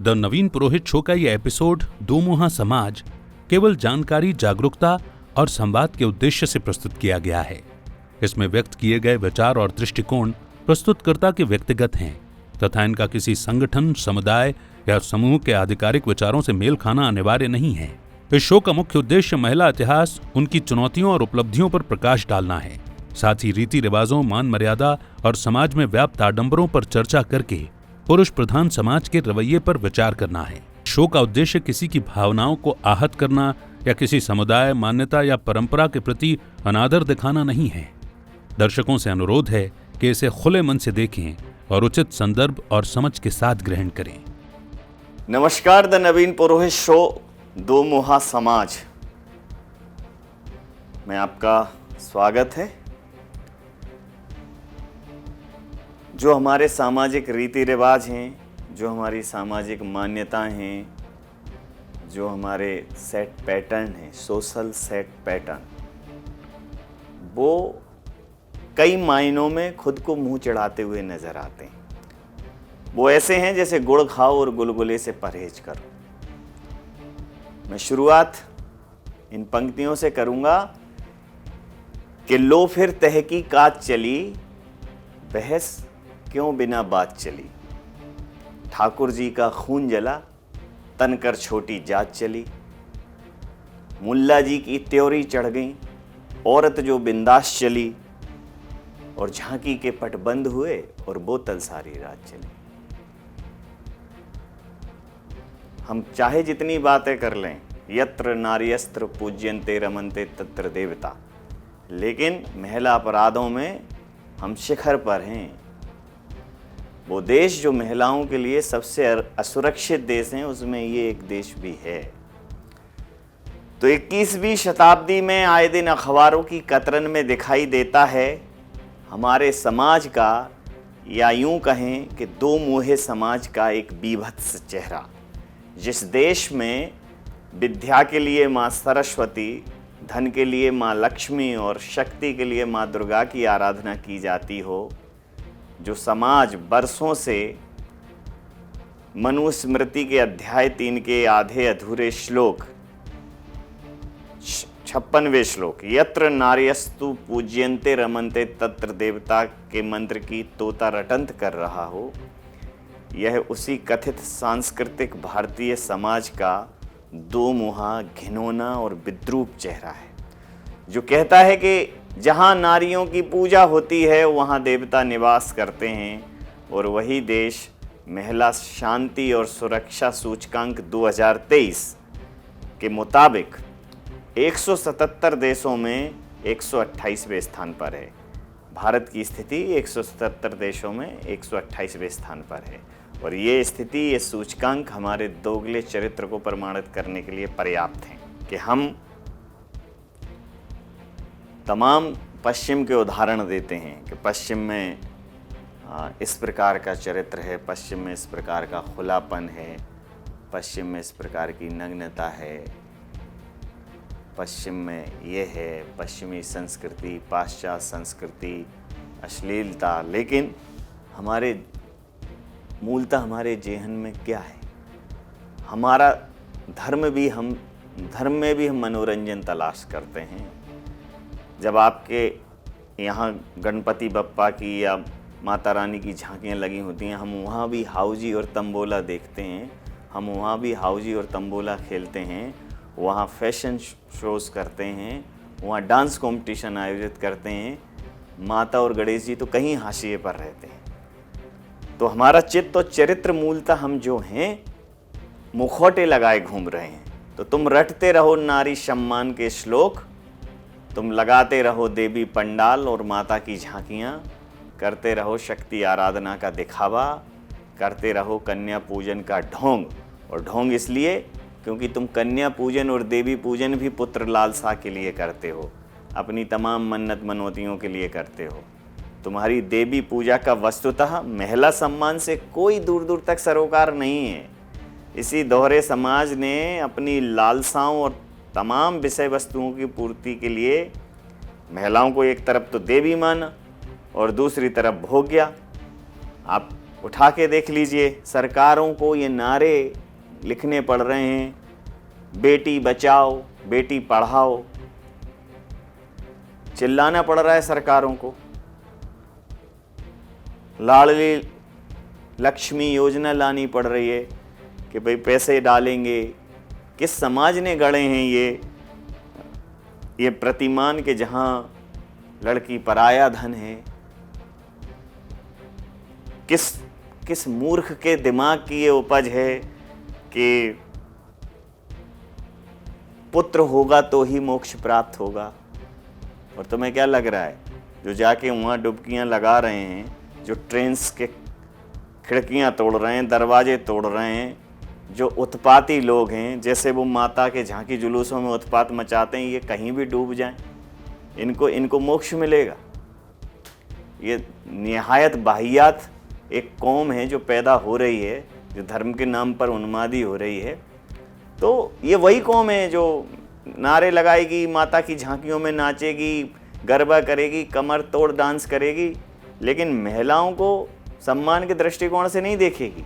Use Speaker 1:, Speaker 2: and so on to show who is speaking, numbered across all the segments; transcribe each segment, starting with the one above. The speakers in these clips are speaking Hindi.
Speaker 1: द नवीन पुरोहित शो का यह एपिसोड दोमुहा समाज केवल जानकारी, जागरूकता और संवाद के उद्देश्य से प्रस्तुत किया गया है। इसमें व्यक्त किए गए विचार और दृष्टिकोण प्रस्तुतकर्ता के व्यक्तिगत हैं तथा इनका किसी संगठन, समुदाय या समूह के आधिकारिक विचारों से मेल खाना अनिवार्य नहीं है। इस शो का मुख्य उद्देश्य महिला इतिहास, उनकी चुनौतियों और उपलब्धियों पर प्रकाश डालना है। साथ ही रीति रिवाजों, मान मर्यादा और समाज में व्याप्त आडंबरों पर चर्चा करके पुरुष प्रधान समाज के रवैये पर विचार करना है। शो का उद्देश्य किसी की भावनाओं को आहत करना या किसी समुदाय, मान्यता या परंपरा के प्रति अनादर दिखाना नहीं है। दर्शकों से अनुरोध है कि इसे खुले मन से देखें और उचित संदर्भ और समझ के साथ ग्रहण करें।
Speaker 2: नमस्कार, द नवीन पुरोहित शो दोमुहा समाज में आपका स्वागत है। जो हमारे सामाजिक रीति रिवाज हैं, जो हमारी सामाजिक मान्यताएं हैं, जो हमारे सेट पैटर्न हैं, सोशल सेट पैटर्न, वो कई मायनों में खुद को मुंह चढ़ाते हुए नजर आते हैं। वो ऐसे हैं जैसे गुड़ खाओ और गुलगुले से परहेज करो। मैं शुरुआत इन पंक्तियों से करूंगा कि लो फिर तहकीकात चली, बहस क्यों बिना बात चली। ठाकुर जी का खून जला, तनकर छोटी जात चली। मुल्ला जी की त्योरी चढ़ गई, औरत जो बिंदास चली। और झांकी के पट बंद हुए और बोतल सारी रात चली। हम चाहे जितनी बातें कर लें, यत्र नार्यस्त्र पूज्यन्ते रमन्ते तत्र देवता, लेकिन महिला अपराधों में हम शिखर पर हैं। वो देश जो महिलाओं के लिए सबसे असुरक्षित देश हैं, उसमें ये एक देश भी है। तो 21वीं शताब्दी में आए दिन अखबारों की कतरन में दिखाई देता है हमारे समाज का, या यूं कहें कि दो मुहे समाज का एक बीभत्स चेहरा। जिस देश में विद्या के लिए माँ सरस्वती, धन के लिए माँ लक्ष्मी और शक्ति के लिए माँ दुर्गा की आराधना की जाती हो, जो समाज बरसों से मनुस्मृति के अध्याय 3 के आधे अधूरे श्लोक 56वें श्लोक, यत्र नार्यस्तु पूज्यन्ते रमन्ते तत्र देवता के मंत्र की तोता रटंत कर रहा हो, यह उसी कथित सांस्कृतिक भारतीय समाज का दोमुहा, घिनौना और विद्रूप चेहरा है, जो कहता है कि जहां नारियों की पूजा होती है वहां देवता निवास करते हैं। और वही देश महिला शांति और सुरक्षा सूचकांक 2023 के मुताबिक 177 देशों में 128वें स्थान पर है। भारत की स्थिति 177 देशों में 128वें स्थान पर है। और ये स्थिति, ये सूचकांक हमारे दोगले चरित्र को प्रमाणित करने के लिए पर्याप्त हैं कि हम तमाम पश्चिम के उदाहरण देते हैं कि पश्चिम में इस प्रकार का चरित्र है, पश्चिम में इस प्रकार का खुलापन है, पश्चिम में इस प्रकार की नग्नता है, पश्चिम में ये है, पश्चिमी संस्कृति, पाश्चात्य संस्कृति, अश्लीलता। लेकिन हमारे मूलतः हमारे जेहन में क्या है? हमारा धर्म में भी हम मनोरंजन तलाश करते हैं। जब आपके यहाँ गणपति बप्पा की या माता रानी की झांकियाँ लगी होती हैं, हम वहाँ भी हाउजी और तंबोला देखते हैं, हम वहाँ भी हाउजी और तंबोला खेलते हैं, वहाँ फैशन शोज़ करते हैं, वहाँ डांस कंपटीशन आयोजित करते हैं। माता और गणेश जी तो कहीं हाशिए पर रहते हैं। तो हमारा चित्त और चरित्र मूलतः हम जो हैं मुखौटे लगाए घूम रहे हैं। तो तुम रटते रहो नारी सम्मान के श्लोक, तुम लगाते रहो देवी पंडाल और माता की झांकियाँ, करते रहो शक्ति आराधना का दिखावा, करते रहो कन्या पूजन का ढोंग। और ढोंग इसलिए क्योंकि तुम कन्या पूजन और देवी पूजन भी पुत्र लालसा के लिए करते हो, अपनी तमाम मन्नत मनौतियों के लिए करते हो। तुम्हारी देवी पूजा का वस्तुतः महिला सम्मान से कोई दूर दूर तक सरोकार नहीं है। इसी दोहरे समाज ने अपनी लालसाओं और तमाम विषय वस्तुओं की पूर्ति के लिए महिलाओं को एक तरफ तो देवी माना और दूसरी तरफ भोग्या। आप उठा के देख लीजिए, सरकारों को ये नारे लिखने पड़ रहे हैं, बेटी बचाओ, बेटी पढ़ाओ, चिल्लाना पड़ रहा है सरकारों को। लाडली लक्ष्मी योजना लानी पड़ रही है कि भाई पैसे डालेंगे। किस समाज ने गढ़े हैं ये प्रतिमान के जहां लड़की पराया धन है? किस मूर्ख के दिमाग की ये उपज है कि पुत्र होगा तो ही मोक्ष प्राप्त होगा? और तुम्हें क्या लग रहा है, जो जाके वहाँ डुबकियाँ लगा रहे हैं, जो ट्रेन्स के खिड़कियाँ तोड़ रहे हैं, दरवाजे तोड़ रहे हैं, जो उत्पाती लोग हैं, जैसे वो माता के झांकी जुलूसों में उत्पात मचाते हैं, ये कहीं भी डूब जाएं, इनको मोक्ष मिलेगा? ये निहायत बाहियात एक कौम है जो पैदा हो रही है, जो धर्म के नाम पर उन्मादी हो रही है। तो ये वही कौम है जो नारे लगाएगी, माता की झांकियों में नाचेगी, गरबा करेगी, कमर तोड़ डांस करेगी, लेकिन महिलाओं को सम्मान के दृष्टिकोण से नहीं देखेगी।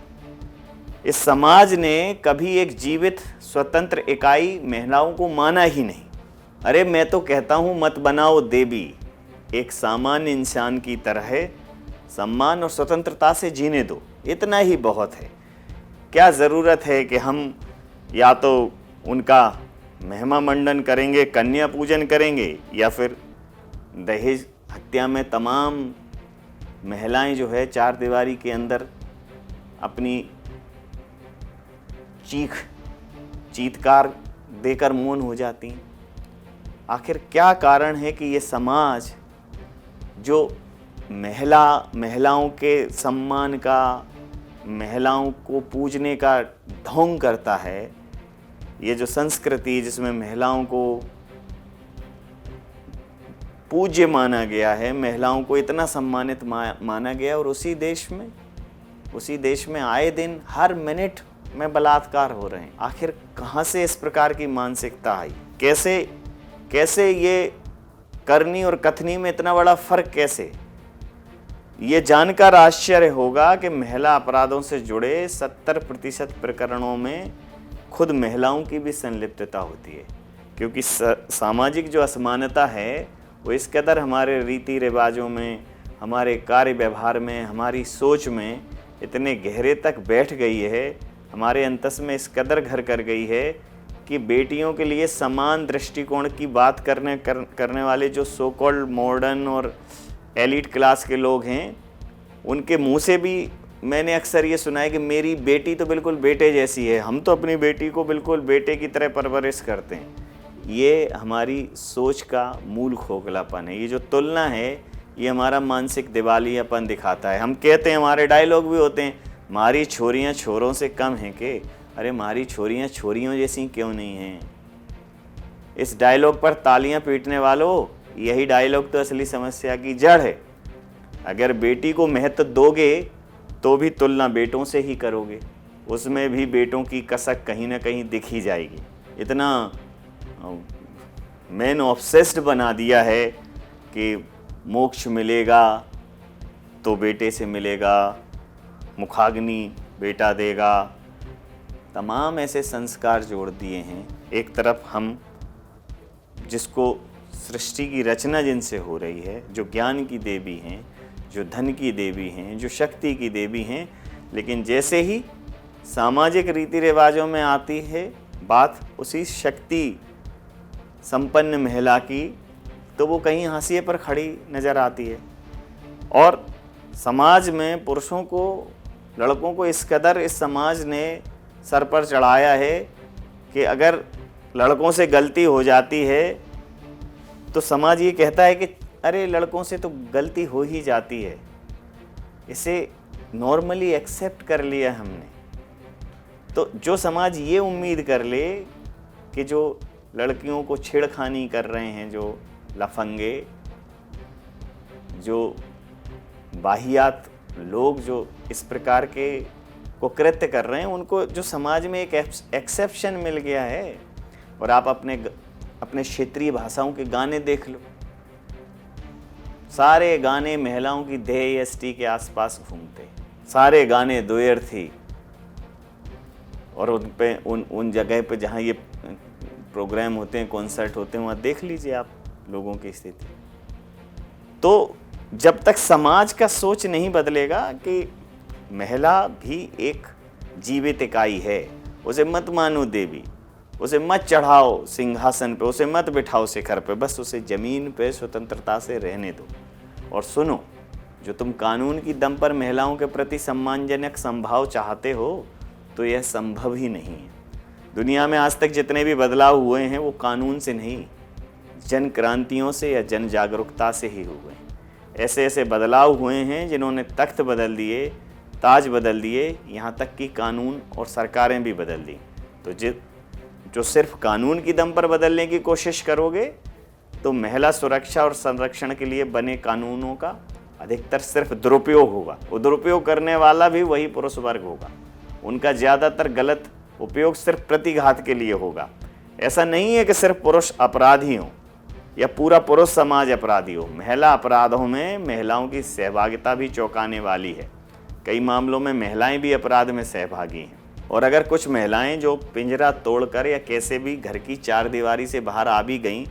Speaker 2: इस समाज ने कभी एक जीवित स्वतंत्र इकाई महिलाओं को माना ही नहीं। अरे मैं तो कहता हूँ मत बनाओ देवी, एक सामान्य इंसान की तरह सम्मान और स्वतंत्रता से जीने दो, इतना ही बहुत है। क्या ज़रूरत है कि हम या तो उनका महिमा मंडन करेंगे, कन्या पूजन करेंगे, या फिर दहेज हत्या में तमाम महिलाएं जो है चार दीवारी के अंदर अपनी चीत्कार देकर मौन हो जाती हैं। आखिर क्या कारण है कि ये समाज जो महिलाओं के सम्मान का, महिलाओं को पूजने का ढोंग करता है, ये जो संस्कृति जिसमें महिलाओं को पूज्य माना गया है, महिलाओं को इतना सम्मानित माना गया, और उसी देश में आए दिन हर मिनट में बलात्कार हो रहे हैं। आखिर कहाँ से इस प्रकार की मानसिकता आई? कैसे ये करनी और कथनी में इतना बड़ा फर्क कैसे? ये जानकर आश्चर्य होगा कि महिला अपराधों से जुड़े 70% प्रकरणों में खुद महिलाओं की भी संलिप्तता होती है, क्योंकि सामाजिक जो असमानता है वो इस कदर हमारे रीति रिवाजों में, हमारे कार्य व्यवहार में, हमारी सोच में इतने गहरे तक बैठ गई है, हमारे अंतस में इस कदर घर कर गई है कि बेटियों के लिए समान दृष्टिकोण की बात करने वाले जो सो कॉल्ड मॉडर्न और एलिट क्लास के लोग हैं, उनके मुंह से भी मैंने अक्सर ये सुना है कि मेरी बेटी तो बिल्कुल बेटे जैसी है, हम तो अपनी बेटी को बिल्कुल बेटे की तरह परवरिश करते हैं। ये हमारी सोच का मूल खोखलापन है। ये जो तुलना है ये हमारा मानसिक दिवालियापन दिखाता है। हम कहते हैं, हमारे डायलॉग भी होते हैं, हमारी छोरियां छोरों से कम हैं के? अरे हमारी छोरियां छोरियों जैसी क्यों नहीं हैं? इस डायलॉग पर तालियां पीटने वालों, यही डायलॉग तो असली समस्या की जड़ है। अगर बेटी को महत्व दोगे तो भी तुलना बेटों से ही करोगे, उसमें भी बेटों की कसक कहीं ना कहीं दिख ही जाएगी। इतना मैन ऑब्सेस्ड बना दिया है कि मोक्ष मिलेगा तो बेटे से मिलेगा, मुखाग्नि बेटा देगा, तमाम ऐसे संस्कार जोड़ दिए हैं। एक तरफ हम जिसको सृष्टि की रचना जिनसे हो रही है, जो ज्ञान की देवी हैं, जो धन की देवी हैं, जो शक्ति की देवी हैं, लेकिन जैसे ही सामाजिक रीति रिवाजों में आती है बात उसी शक्ति संपन्न महिला की, तो वो कहीं हाशिए पर खड़ी नज़र आती है। और समाज में पुरुषों को, लड़कों को इस कदर इस समाज ने सर पर चढ़ाया है कि अगर लड़कों से गलती हो जाती है तो समाज ये कहता है कि अरे लड़कों से तो गलती हो ही जाती है, इसे नॉर्मली एक्सेप्ट कर लिया हमने। तो जो समाज ये उम्मीद कर ले कि जो लड़कियों को छेड़खानी कर रहे हैं, जो लफंगे, जो बाहियात लोग जो इस प्रकार के कुकृत्य कर रहे हैं, उनको जो समाज में एक एक्सेप्शन मिल गया है। और आप अपने क्षेत्रीय भाषाओं के गाने देख लो, सारे गाने महिलाओं की देह यष्टि के आसपास घूमते हैं। सारे गाने द्व्यर्थी, और उन जगह पे जहाँ ये प्रोग्राम होते हैं, कॉन्सर्ट होते हैं, वहाँ देख लीजिए आप लोगों की स्थिति। तो जब तक समाज का सोच नहीं बदलेगा कि महिला भी एक जीवित इकाई है, उसे मत मानो देवी, उसे मत चढ़ाओ सिंहासन पे, उसे मत बिठाओ शिखर पे, बस उसे जमीन पे स्वतंत्रता से रहने दो। और सुनो, जो तुम कानून की दम पर महिलाओं के प्रति सम्मानजनक संभाव चाहते हो, तो यह संभव ही नहीं है। दुनिया में आज तक जितने भी बदलाव हुए हैं वो कानून से नहीं, जन क्रांतियों से या जन जागरूकता से ही हुए हैं। ऐसे ऐसे बदलाव हुए हैं जिन्होंने तख्त बदल दिए, ताज बदल दिए, यहाँ तक कि कानून और सरकारें भी बदल दी। तो जो सिर्फ कानून की दम पर बदलने की कोशिश करोगे, तो महिला सुरक्षा और संरक्षण के लिए बने कानूनों का अधिकतर सिर्फ दुरुपयोग होगा। वो दुरुपयोग करने वाला भी वही पुरुष वर्ग होगा। उनका ज़्यादातर गलत उपयोग सिर्फ प्रतिघात के लिए होगा। ऐसा नहीं है कि सिर्फ पुरुष अपराधी हों या पूरा पुरुष समाज अपराधी हो। महिला अपराधों में महिलाओं की सहभागिता भी चौंकाने वाली है। कई मामलों में महिलाएं भी अपराध में सहभागी हैं। और अगर कुछ महिलाएं जो पिंजरा तोड़कर या कैसे भी घर की चार दीवारी से बाहर आ भी गईं,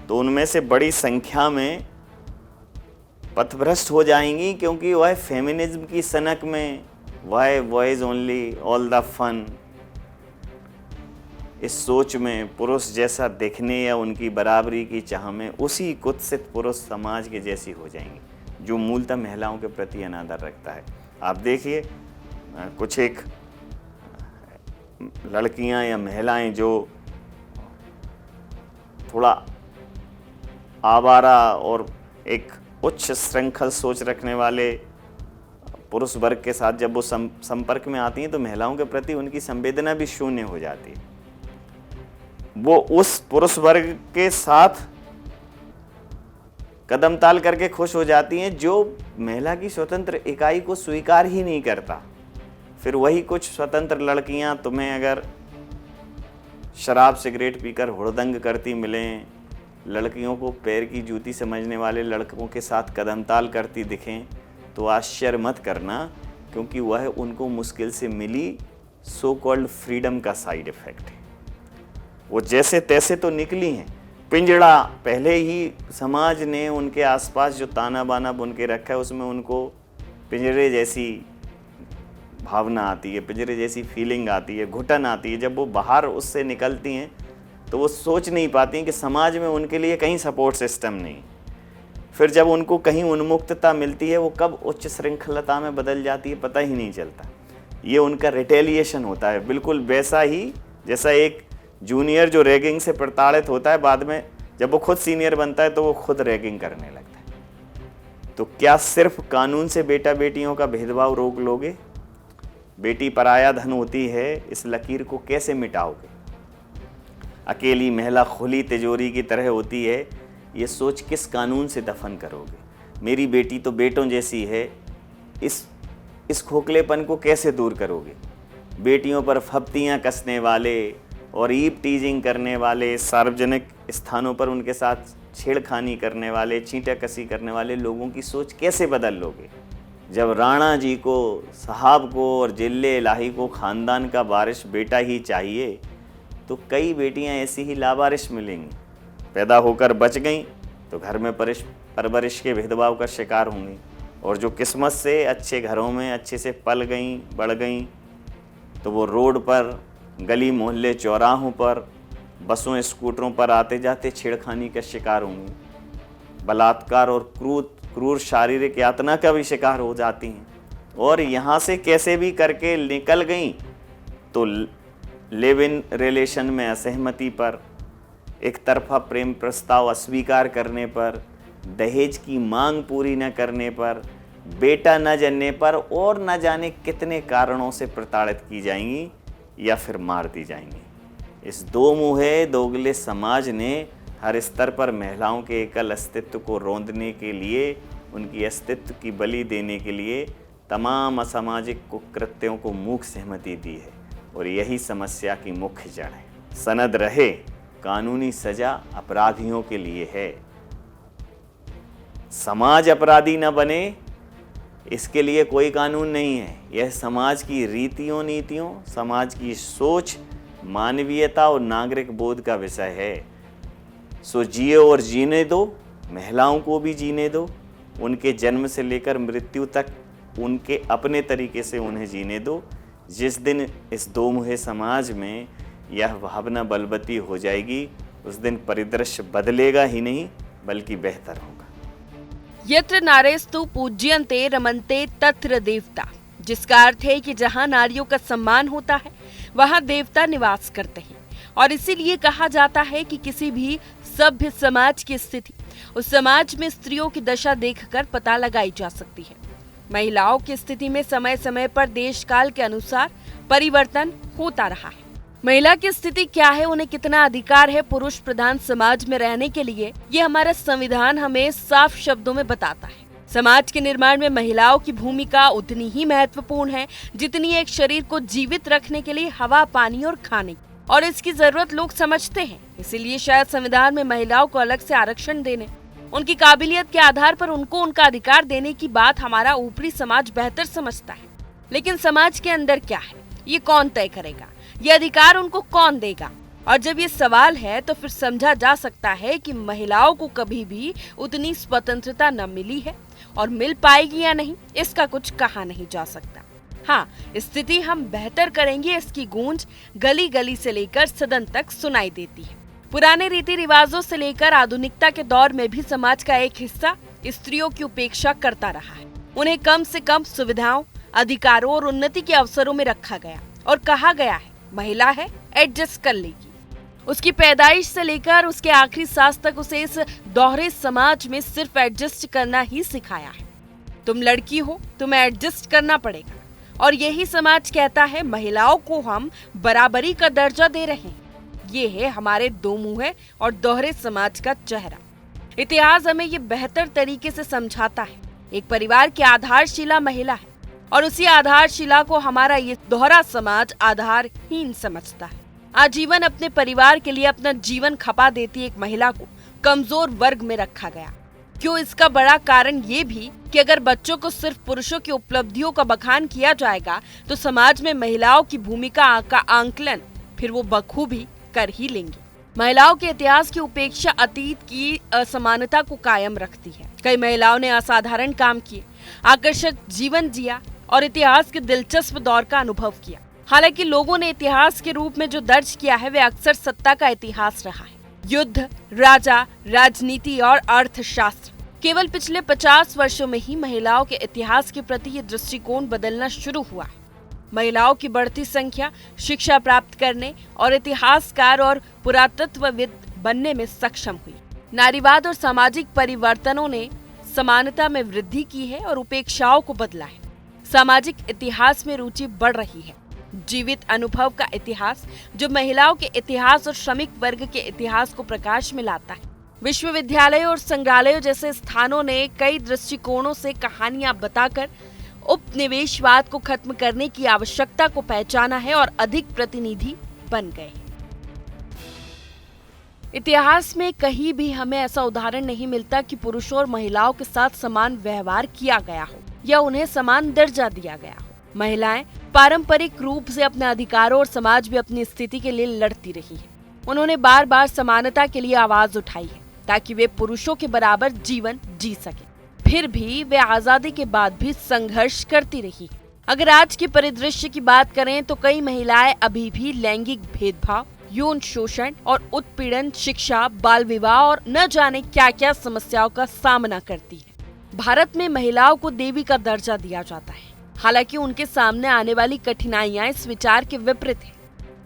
Speaker 2: तो उनमें से बड़ी संख्या में पथभ्रष्ट हो जाएंगी, क्योंकि वह फेमिनिज्म की सनक में why voice only all the fun, इस सोच में पुरुष जैसा दिखने या उनकी बराबरी की चाह में उसी कुत्सित पुरुष समाज के जैसी हो जाएंगी जो मूलतः महिलाओं के प्रति अनादर रखता है। आप देखिए, कुछ एक लड़कियां या महिलाएं जो थोड़ा आवारा और एक उच्च श्रृंखल सोच रखने वाले पुरुष वर्ग के साथ जब वो संपर्क में आती हैं, तो महिलाओं के प्रति उनकी संवेदना भी शून्य हो जाती है। वो उस पुरुष वर्ग के साथ कदम ताल करके खुश हो जाती हैं जो महिला की स्वतंत्र इकाई को स्वीकार ही नहीं करता। फिर वही कुछ स्वतंत्र लड़कियां तुम्हें अगर शराब सिगरेट पीकर हुड़दंग करती मिलें, लड़कियों को पैर की जूती समझने वाले लड़कों के साथ कदम ताल करती दिखें, तो आश्चर्य मत करना, क्योंकि वह उनको मुश्किल से मिली सो कॉल्ड फ्रीडम का साइड इफेक्ट है। वो जैसे तैसे तो निकली हैं, पिंजड़ा पहले ही समाज ने उनके आसपास जो ताना बाना बुन के रखा है, उसमें उनको पिंजरे जैसी भावना आती है, पिंजरे जैसी फीलिंग आती है, घुटन आती है। जब वो बाहर उससे निकलती हैं तो वो सोच नहीं पाती हैं कि समाज में उनके लिए कहीं सपोर्ट सिस्टम नहीं। फिर जब उनको कहीं उन्मुक्तता मिलती है, वो कब उच्च श्रृंखलता में बदल जाती है पता ही नहीं चलता। ये उनका रिटेलिएशन होता है, बिल्कुल वैसा ही जैसा एक जूनियर जो रैगिंग से प्रताड़ित होता है, बाद में जब वो खुद सीनियर बनता है तो वो खुद रैगिंग करने लगता है। तो क्या सिर्फ कानून से बेटा बेटियों का भेदभाव रोक लोगे? बेटी पराया धन होती है, इस लकीर को कैसे मिटाओगे? अकेली महिला खुली तिजोरी की तरह होती है, ये सोच किस कानून से दफन करोगे? मेरी बेटी तो बेटों जैसी है, इस खोखलेपन को कैसे दूर करोगे? बेटियों पर फप्तियाँ कसने वाले और ईप टीजिंग करने वाले, सार्वजनिक स्थानों पर उनके साथ छेड़खानी करने वाले, चींटाकसी करने वाले लोगों की सोच कैसे बदल लोगे? जब राणा जी को, साहब को और जिले इलाही को खानदान का वारिस बेटा ही चाहिए, तो कई बेटियां ऐसी ही लावारिस मिलेंगी। पैदा होकर बच गईं तो घर में परवरिश के भेदभाव का शिकार होंगी, और जो किस्मत से अच्छे घरों में अच्छे से पल गईं, बढ़ गईं, तो वो रोड पर, गली मोहल्ले चौराहों पर, बसों स्कूटरों पर आते जाते छेड़खानी का शिकार होंगी, बलात्कार और क्रूर शारीरिक यातना का भी शिकार हो जाती हैं। और यहाँ से कैसे भी करके निकल गईं तो लिव इन रिलेशन में असहमति पर, एक तरफा प्रेम प्रस्ताव अस्वीकार करने पर, दहेज की मांग पूरी न करने पर, बेटा न जनने पर, और न जाने कितने कारणों से प्रताड़ित की जाएंगी या फिर मार दी जाएंगी। इस दो मुहे दोगले समाज ने हर स्तर पर महिलाओं के एकल अस्तित्व को रौंदने के लिए, उनकी अस्तित्व की बलि देने के लिए तमाम असामाजिक कुकृत्यों को मूक सहमति दी है, और यही समस्या की मुख्य जड़ है। सनद रहे, कानूनी सजा अपराधियों के लिए है। समाज अपराधी न बने इसके लिए कोई कानून नहीं है। यह समाज की रीतियों नीतियों, समाज की सोच, मानवीयता और नागरिक बोध का विषय है। सो जिए और जीने दो, महिलाओं को भी जीने दो। उनके जन्म से लेकर मृत्यु तक उनके अपने तरीके से उन्हें जीने दो। जिस दिन इस दो मुहे समाज में यह भावना बलवती हो जाएगी, उस दिन परिदृश्य बदलेगा ही नहीं बल्कि बेहतर होगा।
Speaker 3: यत्र नारेस्तु पूज्यन्ते रमन्ते तत्र देवता, जिसका अर्थ है कि जहाँ नारियों का सम्मान होता है वहाँ देवता निवास करते हैं। और इसीलिए कहा जाता है कि किसी भी सभ्य समाज की स्थिति उस समाज में स्त्रियों की दशा देखकर पता लगाई जा सकती है। महिलाओं की स्थिति में समय समय पर देश काल के अनुसार परिवर्तन होता रहा है। महिला की स्थिति क्या है, उन्हें कितना अधिकार है पुरुष प्रधान समाज में रहने के लिए, ये हमारा संविधान हमें साफ शब्दों में बताता है। समाज के निर्माण में महिलाओं की भूमिका उतनी ही महत्वपूर्ण है जितनी एक शरीर को जीवित रखने के लिए हवा, पानी और खाने की, और इसकी जरूरत लोग समझते हैं। इसीलिए शायद संविधान में महिलाओं को अलग से आरक्षण देने, उनकी काबिलियत के आधार पर उनको उनका अधिकार देने की बात हमारा ऊपरी समाज बेहतर समझता है। लेकिन समाज के अंदर क्या है, ये कौन तय करेगा? ये अधिकार उनको कौन देगा? और जब ये सवाल है तो फिर समझा जा सकता है कि महिलाओं को कभी भी उतनी स्वतंत्रता न मिली है और मिल पाएगी या नहीं, इसका कुछ कहा नहीं जा सकता। हाँ, स्थिति हम बेहतर करेंगे, इसकी गूंज गली गली से लेकर सदन तक सुनाई देती है। पुराने रीति रिवाजों से लेकर आधुनिकता के दौर में भी समाज का एक हिस्सा स्त्रियों की उपेक्षा करता रहा है। उन्हें कम से कम सुविधाओं, अधिकारों और उन्नति के अवसरों में रखा गया और कहा गया है महिला है, एडजस्ट कर लेगी। उसकी पैदाइश से लेकर उसके आखिरी सांस तक उसे इस दोहरे समाज में सिर्फ एडजस्ट करना ही सिखाया है। तुम लड़की हो, तुम्हें एडजस्ट करना पड़ेगा। और यही समाज कहता है महिलाओं को हम बराबरी का दर्जा दे रहे हैं। ये है हमारे दो मुंहे और दोहरे समाज का चेहरा। इतिहास हमें ये बेहतर तरीके से समझाता है। एक परिवार की आधारशिला महिला है और उसी आधारशिला को हमारा ये दोहरा समाज आधारहीन समझता है। आजीवन अपने परिवार के लिए अपना जीवन खपा देती एक महिला को कमजोर वर्ग में रखा गया। क्यों? इसका बड़ा कारण ये भी कि अगर बच्चों को सिर्फ पुरुषों की उपलब्धियों का बखान किया जाएगा तो समाज में महिलाओं की भूमिका का आंकलन फिर वो बखूबी कर ही लेंगे। महिलाओं के इतिहास की उपेक्षा अतीत की असमानता को कायम रखती है। कई महिलाओं ने असाधारण काम किए, आकर्षक जीवन जिया और इतिहास के दिलचस्प दौर का अनुभव किया। हालांकि लोगों ने इतिहास के रूप में जो दर्ज किया है वे अक्सर सत्ता का इतिहास रहा है। युद्ध, राजा, राजनीति और अर्थशास्त्र। केवल पिछले 50 वर्षों में ही महिलाओं के इतिहास के प्रति ये दृष्टिकोण बदलना शुरू हुआ है। महिलाओं की बढ़ती संख्या शिक्षा प्राप्त करने और इतिहासकार और पुरातत्वविद बनने में सक्षम हुई। नारीवाद और सामाजिक परिवर्तनों ने समानता में वृद्धि की है और उपेक्षाओं को बदला है। सामाजिक इतिहास में रुचि बढ़ रही है। जीवित अनुभव का इतिहास जो महिलाओं के इतिहास और श्रमिक वर्ग के इतिहास को प्रकाश में लाता है। विश्वविद्यालयों और संग्रहालयों जैसे स्थानों ने कई दृष्टिकोणों से कहानियां बताकर उपनिवेशवाद को खत्म करने की आवश्यकता को पहचाना है और अधिक प्रतिनिधि बन गए। इतिहास में कहीं भी हमें ऐसा उदाहरण नहीं मिलता कि पुरुषों और महिलाओं के साथ समान व्यवहार किया गया हो या उन्हें समान दर्जा दिया गया हो। महिलाएं पारंपरिक रूप से अपने अधिकारों और समाज में अपनी स्थिति के लिए लड़ती रही हैं। उन्होंने बार बार समानता के लिए आवाज उठाई है ताकि वे पुरुषों के बराबर जीवन जी सके। फिर भी वे आजादी के बाद भी संघर्ष करती रही। अगर आज के परिदृश्य की बात करें तो कई महिलाएं अभी भी लैंगिक भेदभाव, यौन शोषण और उत्पीड़न, शिक्षा, बाल विवाह और न जाने क्या क्या समस्याओं का सामना करती है। भारत में महिलाओं को देवी का दर्जा दिया जाता है। हालांकि उनके सामने आने वाली कठिनाइयां इस विचार के विपरीत है।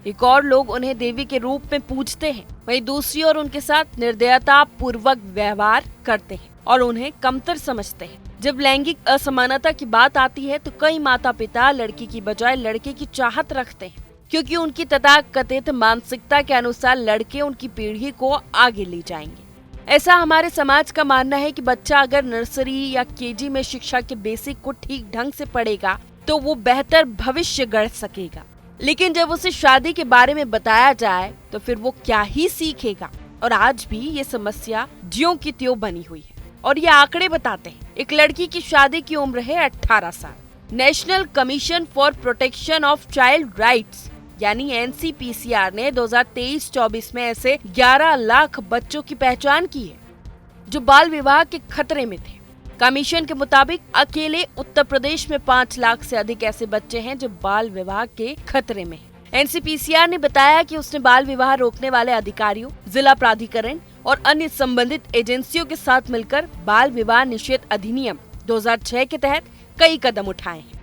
Speaker 3: एक और लोग उन्हें देवी के रूप में पूजते हैं, वहीं दूसरी ओर उनके साथ निर्दयता पूर्वक व्यवहार करते हैं और उन्हें कमतर समझते हैं। जब लैंगिक असमानता की बात आती है तो कई माता पिता लड़की की बजाय लड़के की चाहत रखते हैं, क्योंकि उनकी तथाकथित मानसिकता के अनुसार लड़के उनकी पीढ़ी को आगे ले जाएंगे। ऐसा हमारे समाज का मानना है कि बच्चा अगर नर्सरी या केजी में शिक्षा के बेसिक को ठीक ढंग से पढ़ेगा तो वो बेहतर भविष्य गढ़ सकेगा। लेकिन जब उसे शादी के बारे में बताया जाए तो फिर वो क्या ही सीखेगा। और आज भी ये समस्या ज्यों की त्यों बनी हुई है। और ये आंकड़े बताते हैं एक लड़की की शादी की उम्र है 18 साल। National commission for protection of child rights यानी NCPCR ने 2023-24 में ऐसे 11 लाख बच्चों की पहचान की है जो बाल विवाह के खतरे में थे। कमीशन के मुताबिक अकेले उत्तर प्रदेश में 5 लाख से अधिक ऐसे बच्चे हैं जो बाल विवाह के खतरे में हैं। NCPCR ने बताया कि उसने बाल विवाह रोकने वाले अधिकारियों, जिला प्राधिकरण और अन्य संबंधित एजेंसियों के साथ मिलकर बाल विवाह निषेध अधिनियम 2006 के तहत कई कदम उठाए हैं।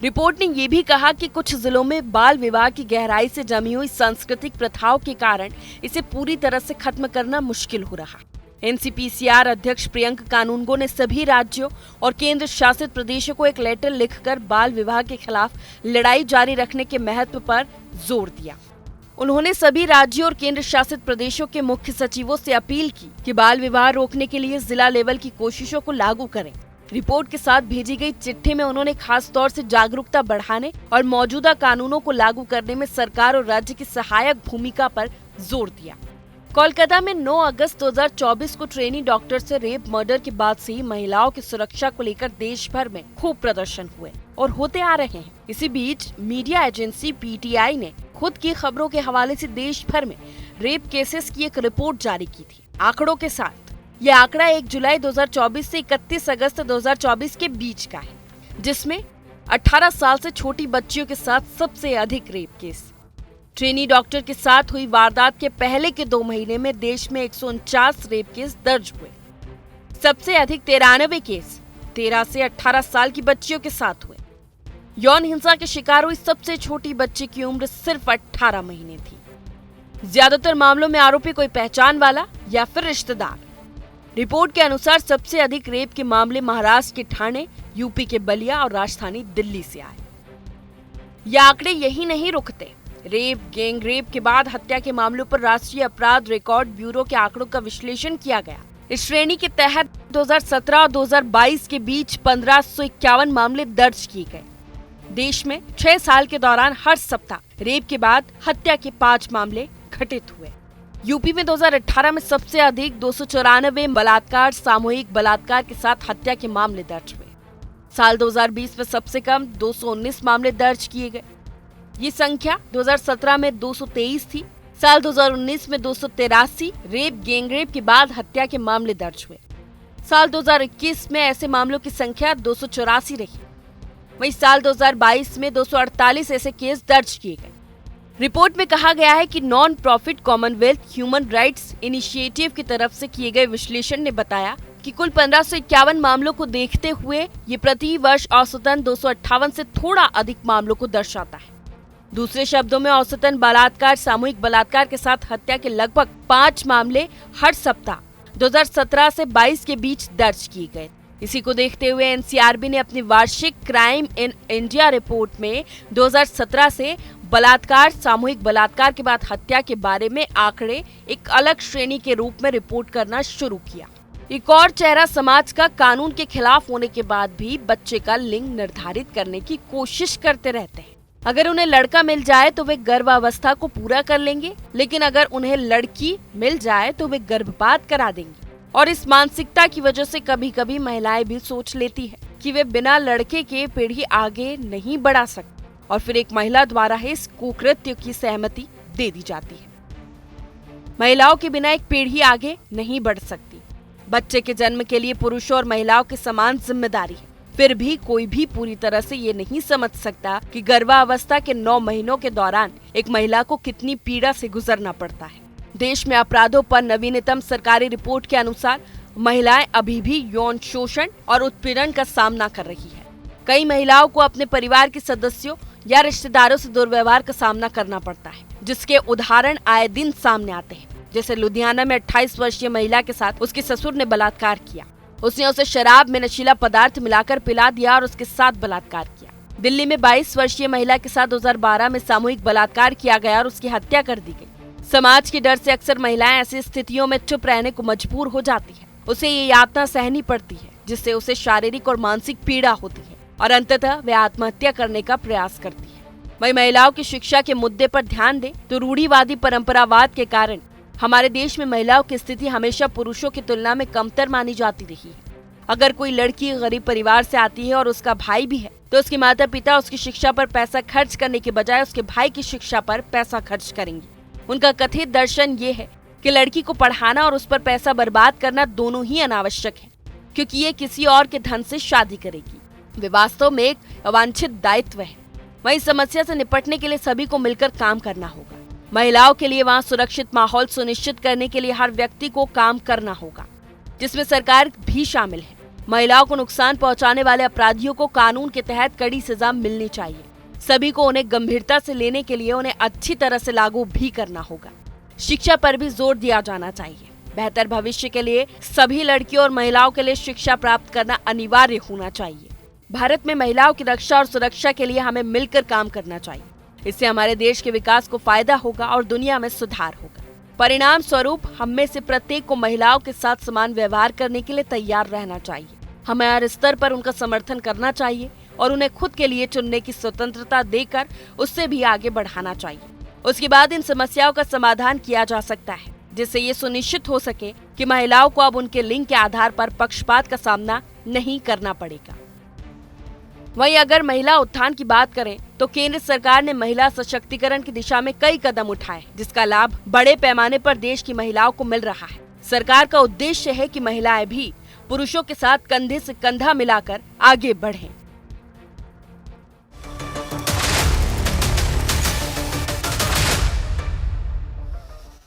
Speaker 3: रिपोर्ट ने ये भी कहा कि कुछ जिलों में बाल विवाह की गहराई से जमी हुई सांस्कृतिक प्रथाओं के कारण इसे पूरी तरह से खत्म करना मुश्किल हो रहा। NCPCR अध्यक्ष प्रियंक कानूनगो ने सभी राज्यों और केंद्र शासित प्रदेशों को एक लेटर लिखकर बाल विवाह के खिलाफ लड़ाई जारी रखने के महत्व पर जोर दिया। उन्होंने सभी राज्यों और केंद्र शासित प्रदेशों के मुख्य सचिवों से अपील की कि बाल विवाह रोकने के लिए जिला लेवल की कोशिशों को लागू करें। रिपोर्ट के साथ भेजी गई चिट्ठी में उन्होंने खास तौर से जागरूकता बढ़ाने और मौजूदा कानूनों को लागू करने में सरकार और राज्य की सहायक भूमिका पर जोर दिया। कोलकाता में 9 अगस्त 2024 को ट्रेनी डॉक्टर से रेप मर्डर के बाद से ही महिलाओं की सुरक्षा को लेकर देश भर में खूब प्रदर्शन हुए और होते आ रहे हैं। इसी बीच मीडिया एजेंसी PTI ने खुद की खबरों के हवाले से देश भर में रेप केसेस की एक रिपोर्ट जारी की थी आंकड़ों के साथ। ये आंकड़ा 1 जुलाई 2024 से 31 अगस्त 2024 के बीच का है, जिसमें 18 साल से छोटी बच्चियों के साथ सबसे अधिक रेप केस। ट्रेनी डॉक्टर के साथ हुई वारदात के पहले के 2 महीने में देश में 149 रेप केस दर्ज हुए। सबसे अधिक 93 केस 13 से 18 साल की बच्चियों के साथ हुए। यौन हिंसा के शिकार हुई सबसे छोटी बच्ची की उम्र सिर्फ 18 महीने थी। ज्यादातर मामलों में आरोपी कोई पहचान वाला या फिर रिश्तेदार। रिपोर्ट के अनुसार सबसे अधिक रेप के मामले महाराष्ट्र के ठाणे, यूपी के बलिया और राजधानी दिल्ली से आए। ये आंकड़े यही नहीं रुकते। रेप, गैंग रेप के बाद हत्या के मामलों पर राष्ट्रीय अपराध रिकॉर्ड ब्यूरो के आंकड़ों का विश्लेषण किया गया। इस श्रेणी के तहत 2017 और 2022 के बीच 1551 मामले दर्ज किए गए। देश में 6 साल के दौरान हर सप्ताह रेप के बाद हत्या के 5 मामले घटित हुए। यूपी में 2018 में सबसे अधिक 294 बलात्कार, सामूहिक बलात्कार के साथ हत्या के मामले दर्ज हुए। साल 2020 में सबसे कम 219 मामले दर्ज किए गए। ये संख्या 2017 में 223 थी। साल 2019 में 283 रेप, गैंग रेप के बाद हत्या के मामले दर्ज हुए। साल 2021 में ऐसे मामलों की संख्या 284 रही। वहीं साल 2022 में 248 ऐसे केस दर्ज किए गए। रिपोर्ट में कहा गया है कि non profit Commonwealth human rights initiative की तरफ से किए गए विश्लेषण ने बताया कि कुल 1551 मामलों को देखते हुए ये प्रति वर्ष औसतन 258 से थोड़ा अधिक मामलों को दर्शाता है। दूसरे शब्दों में औसतन बलात्कार, सामूहिक बलात्कार के साथ हत्या के लगभग 5 मामले हर सप्ताह 2017 से 22 के बीच दर्ज किए गए। इसी को देखते हुए NCRB ने अपनी वार्षिक क्राइम इन इंडिया रिपोर्ट में 2017 से बलात्कार, सामूहिक बलात्कार के बाद हत्या के बारे में आंकड़े एक अलग श्रेणी के रूप में रिपोर्ट करना शुरू किया। एक और चेहरा समाज का कानून के खिलाफ होने के बाद भी बच्चे का लिंग निर्धारित करने की कोशिश करते रहते हैं। अगर उन्हें लड़का मिल जाए तो वे गर्भावस्था को पूरा कर लेंगे, लेकिन अगर उन्हें लड़की मिल जाए तो वे गर्भपात करा देंगे। और इस मानसिकता की वजह से कभी कभी महिलाएं भी सोच लेती है कि वे बिना लड़के के पीढ़ी आगे नहीं बढ़ा सकती और फिर एक महिला द्वारा इस कुकृत्य की सहमति दे दी जाती है। महिलाओं के बिना एक पीढ़ी आगे नहीं बढ़ सकती। बच्चे के जन्म के लिए पुरुषों और महिलाओं की समान जिम्मेदारी है। फिर भी कोई भी पूरी तरह से ये नहीं समझ सकता कि गर्भावस्था के 9 महीनों के दौरान एक महिला को कितनी पीड़ा से गुजरना पड़ता है। देश में अपराधों पर नवीनतम सरकारी रिपोर्ट के अनुसार महिलाएं अभी भी यौन शोषण और उत्पीड़न का सामना कर रही है। कई महिलाओं को अपने परिवार के सदस्यों या रिश्तेदारों से दुर्व्यवहार का सामना करना पड़ता है, जिसके उदाहरण आए दिन सामने आते हैं। जैसे लुधियाना में 28 वर्षीय महिला के साथ उसके ससुर ने बलात्कार किया। उसने उसे शराब में नशीला पदार्थ मिलाकर पिला दिया और उसके साथ बलात्कार किया। दिल्ली में 22 वर्षीय महिला के साथ 2012 में सामूहिक बलात्कार किया गया और उसकी हत्या कर दी गई। समाज के डर से अक्सर महिलाएं ऐसी स्थितियों में चुप रहने को मजबूर हो जाती है। उसे ये यातना सहनी पड़ती है, जिससे उसे शारीरिक और मानसिक पीड़ा होती है और अंततः वे आत्महत्या करने का प्रयास करती है। वहीं महिलाओं की शिक्षा के मुद्दे पर ध्यान दें तो रूढ़िवादी परंपरावाद के कारण हमारे देश में महिलाओं की स्थिति हमेशा पुरुषों की तुलना में कमतर मानी जाती रही है। अगर कोई लड़की गरीब परिवार से आती है और उसका भाई भी है, तो उसके माता पिता उसकी शिक्षा पर पैसा खर्च करने के बजाय उसके भाई की शिक्षा पर पैसा खर्च करेंगे। उनका कथित दर्शन ये है कि लड़की को पढ़ाना और उस पर पैसा बर्बाद करना दोनों ही अनावश्यक है, क्योंकि ये किसी और के धन से शादी करेगी। वे वास्तव में एक अवांछित दायित्व है। वहीं समस्या से निपटने के लिए सभी को मिलकर काम करना होगा। महिलाओं के लिए वहाँ सुरक्षित माहौल सुनिश्चित करने के लिए हर व्यक्ति को काम करना होगा, जिसमें सरकार भी शामिल है। महिलाओं को नुकसान पहुंचाने वाले अपराधियों को कानून के तहत कड़ी सजा मिलनी चाहिए। सभी को उन्हें गंभीरता से लेने के लिए उन्हें अच्छी तरह से लागू भी करना होगा। शिक्षा पर भी जोर दिया जाना चाहिए। बेहतर भविष्य के लिए सभी लड़कियों और महिलाओं के लिए शिक्षा प्राप्त करना अनिवार्य होना चाहिए। भारत में महिलाओं की रक्षा और सुरक्षा के लिए हमें मिलकर काम करना चाहिए। इससे हमारे देश के विकास को फायदा होगा और दुनिया में सुधार होगा। परिणाम स्वरूप हम में से प्रत्येक को महिलाओं के साथ समान व्यवहार करने के लिए तैयार रहना चाहिए। हमें हर स्तर पर उनका समर्थन करना चाहिए और उन्हें खुद के लिए चुनने की स्वतंत्रता देकर उससे भी आगे बढ़ाना चाहिए। उसके बाद इन समस्याओं का समाधान किया जा सकता है, जिससे ये सुनिश्चित हो सके कि महिलाओं को अब उनके लिंग के आधार पर पक्षपात का सामना नहीं करना पड़ेगा। वहीं अगर महिला उत्थान की बात करें तो केंद्र सरकार ने महिला सशक्तिकरण की दिशा में कई कदम उठाए, जिसका लाभ बड़े पैमाने पर देश की महिलाओं को मिल रहा है। सरकार का उद्देश्य है कि महिलाएं भी पुरुषों के साथ कंधे से कंधा मिलाकर आगे बढ़ें।